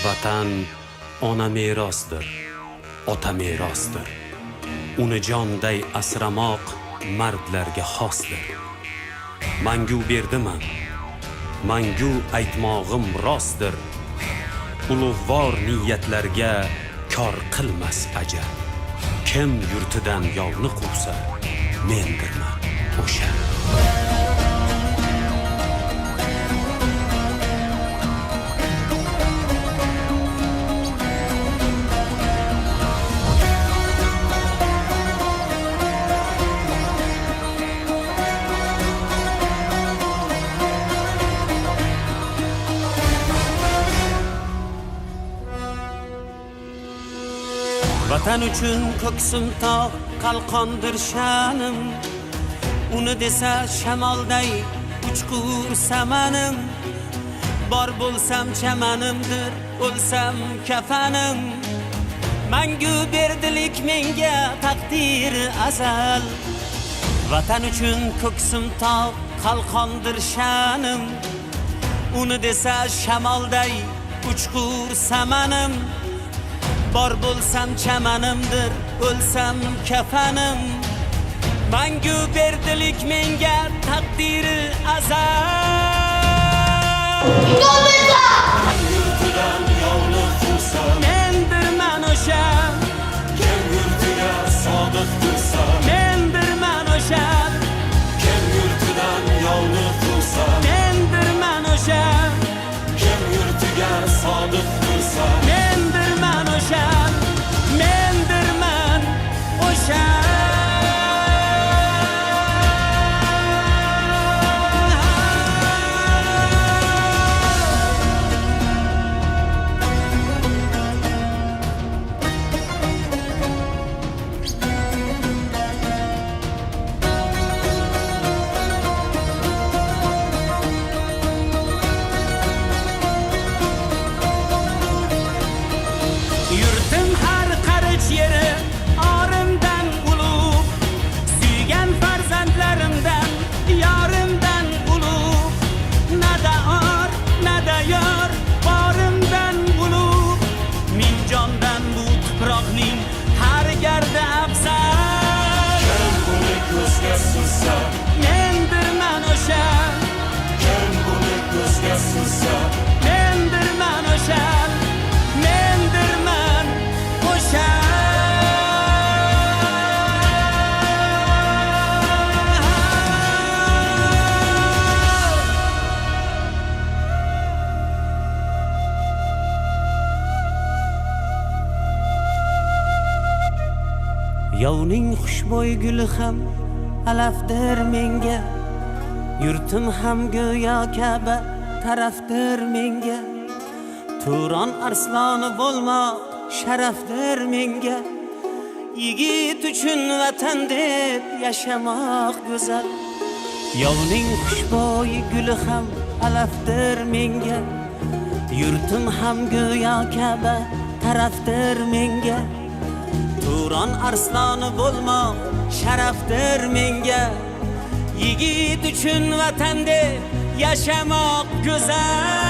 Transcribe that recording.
Vatan ona merosdir, ota merosdir. Uni jonday asramoq mardlarga xosdir. Mangu berdiman, mangu aytmog'im rostdir. Ulug'vor niyatlarga kor qilmas ajal. Kim yurtidan yovni quvsa, mendirman o'sha. Vatan uchun ko'ksim tog' qalqondir sha'nim. Uni desa shamolday uchqur samanim. Bor bo'lsam chamanimdir, o'lsam kafanim. Mangu berdilik menga taqdir azal. Vatan uchun ko'ksim tog' qalqondir sha'nim. Uni desa shamolday uchqur samanim. Bor bo'lsam chamanimdir, o'lsam kafanim. Mangu berdilik menga taqdiri azal. Yurtidan yovni quvsa, mendirman o'sha. Kim yurtiga sodiq tursa, mendirman o'sha. Kim yurtidan yovni quvsa, mendirman o'sha. Kim yurtiga sodiq tursa, mendirman o'sha. Mendirman o'sha. Yurtim har qarich yeri orimdan ulug'. Suygan farzandlarimdan, yorimdan ulug'. Nada or, nada yor, borimdan ulug'. Min jondan bu tuproqning har gardi afzal. Kim buni ko'zga sursa, mendirman o'sha. Kim buni ko'zga sursa, mendirman o'sha. Mendirman o'sha. Yovning xushbo'y guli ham alafdir menga. Yurtim ham go'yo Ka'ba tarafdir menga. Turon arsloni bo'lmoq sharafdir menga. Yigit uchun vatan deb yashamoq go'zal. Yovning xushbo'y guli ham alafdir menga. Yurtim ham go'yo Ka'ba tarafdir menga. Turon arsloni bo'lmoq sharafdir menga. Yigit uchun vatan deb yashamoq go'zal.